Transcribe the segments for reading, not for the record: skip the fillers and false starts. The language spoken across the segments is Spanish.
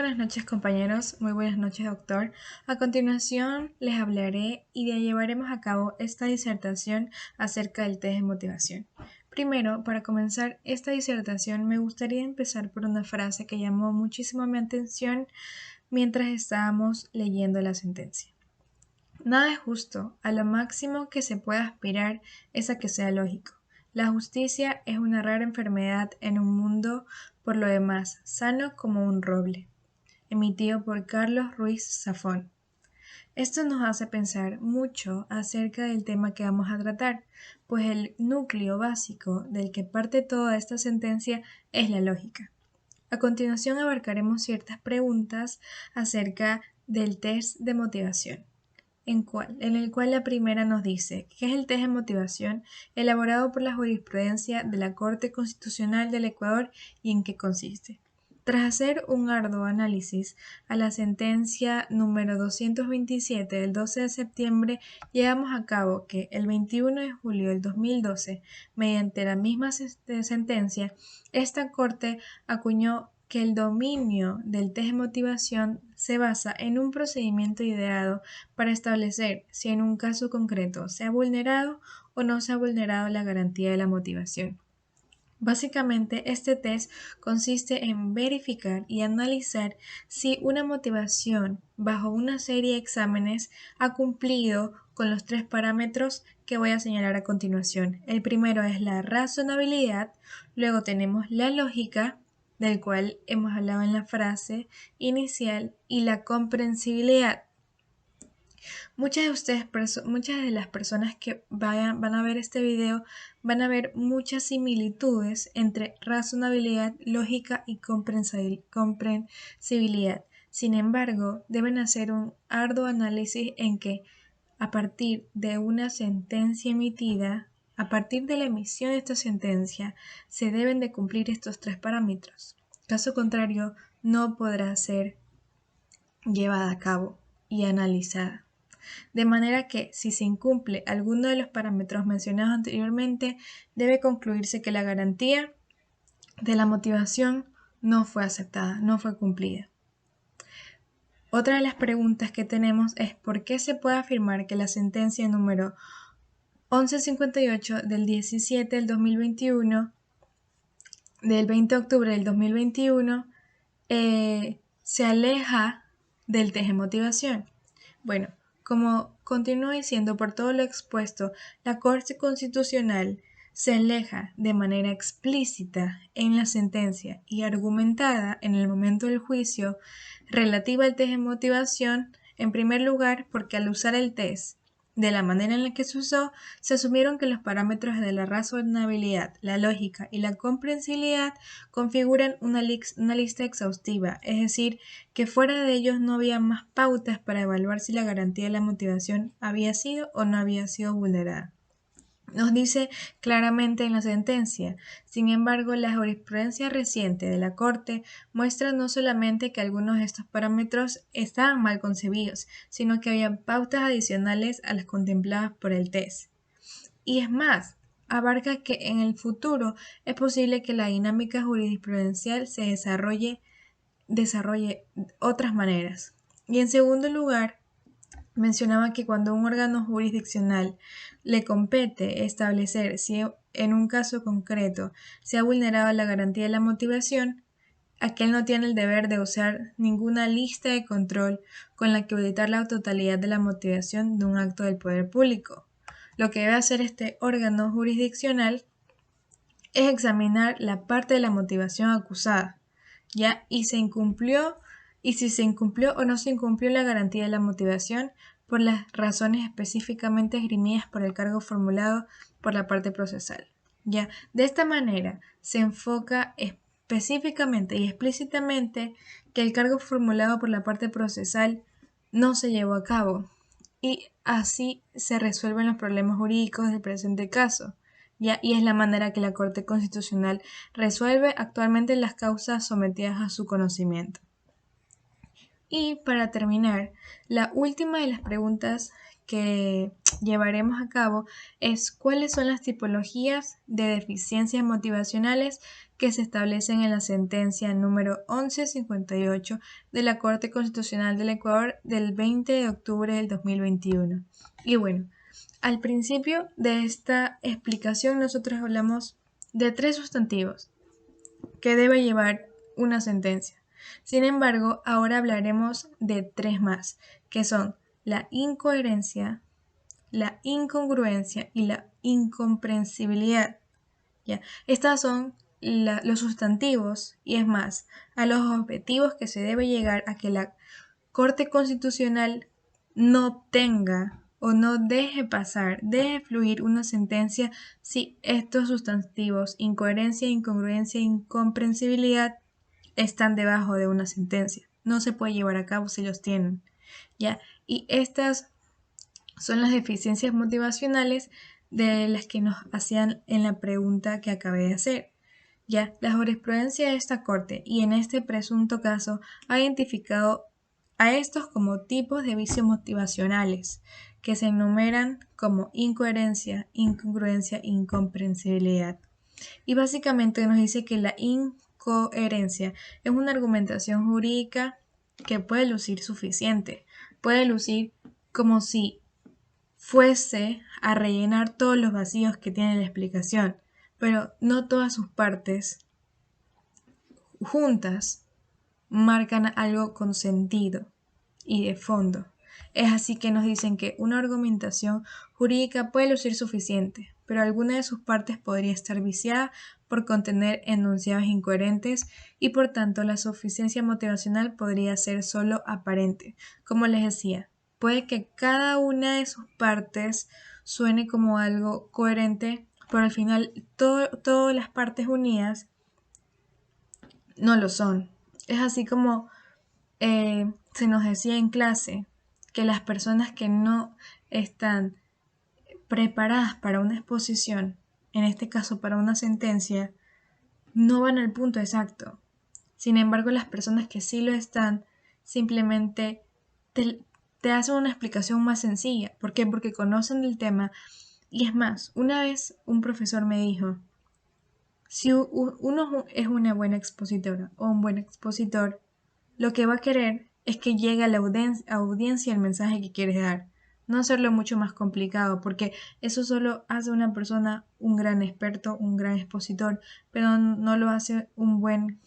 buenas noches compañeros, muy buenas noches doctor. A continuación les hablaré y llevaremos a cabo esta disertación acerca del test de motivación. Primero, para comenzar esta disertación me gustaría empezar por una frase que llamó muchísimo mi atención mientras estábamos leyendo la sentencia. Nada es justo, a lo máximo que se pueda aspirar es a que sea lógico. La justicia es una rara enfermedad en un mundo, por lo demás, sano como un roble. Emitido por Carlos Ruiz Zafón. Esto nos hace pensar mucho acerca del tema que vamos a tratar, pues el núcleo básico del que parte toda esta sentencia es la lógica. A continuación abarcaremos ciertas preguntas acerca del test de motivación, en el cual la primera nos dice ¿qué es el test de motivación elaborado por la jurisprudencia de la Corte Constitucional del Ecuador y en qué consiste? Tras hacer un arduo análisis a la sentencia número 227 del 12 de septiembre, llevamos a cabo que el 21 de julio del 2012, mediante la misma sentencia, esta Corte acuñó que el dominio del test de motivación se basa en un procedimiento ideado para establecer si en un caso concreto se ha vulnerado o no se ha vulnerado la garantía de la motivación. Básicamente, este test consiste en verificar y analizar si una motivación bajo una serie de exámenes ha cumplido con los tres parámetros que voy a señalar a continuación. El primero es la razonabilidad, luego tenemos la lógica, del cual hemos hablado en la frase inicial, y la comprensibilidad. Muchas de las personas que van a ver este video van a ver muchas similitudes entre razonabilidad, lógica y comprensibilidad. Sin embargo, deben hacer un arduo análisis en que a partir de una sentencia emitida, a partir de la emisión de esta sentencia, se deben de cumplir estos tres parámetros. Caso contrario, no podrá ser llevada a cabo y analizada. De manera que, si se incumple alguno de los parámetros mencionados anteriormente, debe concluirse que la garantía de la motivación no fue aceptada, no fue cumplida. Otra de las preguntas que tenemos es ¿por qué se puede afirmar que la sentencia número 1158 del 17 del 2021, del 20 de octubre del 2021, se aleja del test de motivación? Bueno, como continúo diciendo, por todo lo expuesto, la Corte Constitucional se aleja de manera explícita en la sentencia y argumentada en el momento del juicio relativa al test de motivación, en primer lugar porque al usar el test de la manera en la que se usó, se asumieron que los parámetros de la razonabilidad, la lógica y la comprensibilidad configuran una lista exhaustiva, es decir, que fuera de ellos no había más pautas para evaluar si la garantía de la motivación había sido o no había sido vulnerada. Nos dice claramente en la sentencia. Sin embargo, la jurisprudencia reciente de la Corte muestra no solamente que algunos de estos parámetros estaban mal concebidos, sino que había pautas adicionales a las contempladas por el test. Y es más, abarca que en el futuro es posible que la dinámica jurisprudencial se desarrolle otras maneras. Y en segundo lugar, mencionaba que cuando a un órgano jurisdiccional le compete establecer si en un caso concreto se ha vulnerado la garantía de la motivación, aquel no tiene el deber de usar ninguna lista de control con la que auditar la totalidad de la motivación de un acto del poder público. Lo que debe hacer este órgano jurisdiccional es examinar la parte de la motivación acusada, ¿ya? Y si se incumplió o no se incumplió la garantía de la motivación por las razones específicamente esgrimidas por el cargo formulado por la parte procesal, ¿ya? De esta manera se enfoca específicamente y explícitamente que el cargo formulado por la parte procesal no se llevó a cabo y así se resuelven los problemas jurídicos del presente caso. ¿Ya? Y es la manera que la Corte Constitucional resuelve actualmente las causas sometidas a su conocimiento. Y para terminar, la última de las preguntas que llevaremos a cabo es cuáles son las tipologías de deficiencias motivacionales que se establecen en la sentencia número 1158 de la Corte Constitucional del Ecuador del 20 de octubre del 2021. Y bueno, al principio de esta explicación nosotros hablamos de 3 sustantivos que debe llevar una sentencia. Sin embargo, ahora hablaremos de 3 más, que son la incoherencia, la incongruencia y la incomprensibilidad. ¿Ya? Estas son los sustantivos y es más, a los objetivos que se debe llegar a que la Corte Constitucional no obtenga o no deje pasar, deje fluir una sentencia si estos sustantivos, incoherencia, incongruencia e incomprensibilidad, están debajo de una sentencia. No se puede llevar a cabo si los tienen. ¿Ya? Y estas son las deficiencias motivacionales de las que nos hacían en la pregunta que acabé de hacer. Ya, la jurisprudencia de esta Corte y en este presunto caso ha identificado a estos como tipos de vicios motivacionales que se enumeran como incoherencia, incongruencia e incomprensibilidad. Y básicamente nos dice que la incoherencia es una argumentación jurídica que puede lucir suficiente, puede lucir como si fuese a rellenar todos los vacíos que tiene la explicación, pero no todas sus partes juntas marcan algo con sentido y de fondo. Es así que nos dicen que una argumentación jurídica puede lucir suficiente, pero alguna de sus partes podría estar viciada por contener enunciados incoherentes y por tanto la suficiencia motivacional podría ser solo aparente. Como les decía, puede que cada una de sus partes suene como algo coherente, pero al final todas las partes unidas no lo son. Es así como se nos decía en clase que las personas que no están preparadas para una exposición, en este caso para una sentencia, no van al punto exacto. Sin embargo, las personas que sí lo están, simplemente te hacen una explicación más sencilla. ¿Por qué? Porque conocen el tema. Y es más, una vez un profesor me dijo, si uno es una buena expositora o un buen expositor, lo que va a querer es que llegue a la audiencia el mensaje que quieres dar, no hacerlo mucho más complicado, porque eso solo hace una persona un gran experto, un gran expositor, pero no lo hace un buen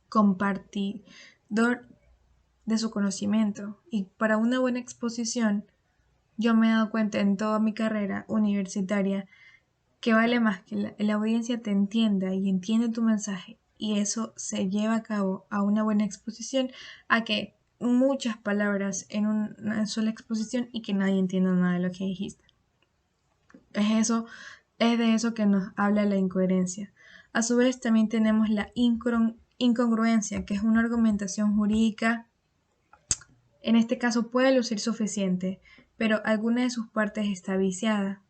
compartidor de su conocimiento. Y para una buena exposición, yo me he dado cuenta en toda mi carrera universitaria que vale más que la audiencia te entienda y entiende tu mensaje y eso se lleva a cabo a una buena exposición a que muchas palabras en una sola exposición y que nadie entienda nada de lo que dijiste. Es de eso que nos habla la incoherencia. A su vez también tenemos la incongruencia, que es una argumentación jurídica. En este caso puede lucir suficiente, pero alguna de sus partes está viciada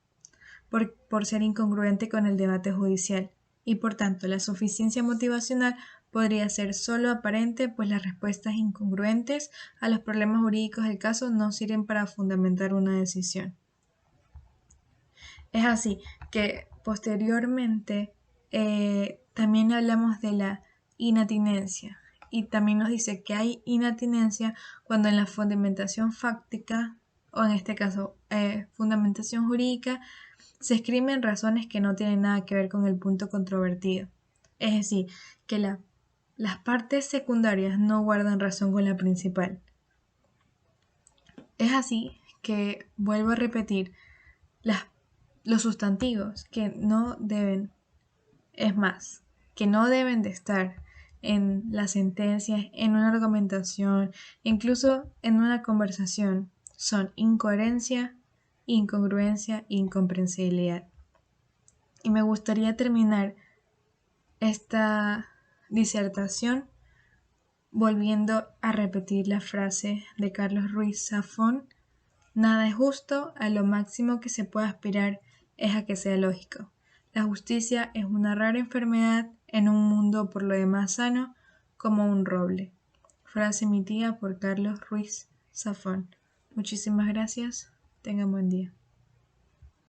por ser incongruente con el debate judicial, y por tanto la suficiencia motivacional podría ser solo aparente, pues las respuestas incongruentes a los problemas jurídicos del caso no sirven para fundamentar una decisión. Es así que posteriormente también hablamos de la inatinencia, y también nos dice que hay inatinencia cuando en la fundamentación fáctica, o en este caso fundamentación jurídica, se escriben razones que no tienen nada que ver con el punto controvertido. Es decir, que las partes secundarias no guardan razón con la principal. Es así que, vuelvo a repetir, los sustantivos que no deben, es más, que no deben de estar en las sentencias, en una argumentación, incluso en una conversación, son incoherencia, incongruencia e incomprensibilidad. Y me gustaría terminar esta disertación volviendo a repetir la frase de Carlos Ruiz Zafón: nada es justo, a lo máximo que se puede aspirar es a que sea lógico. La justicia es una rara enfermedad en un mundo por lo demás sano como un roble. Frase emitida por Carlos Ruiz Zafón. Muchísimas gracias. Tengan buen día.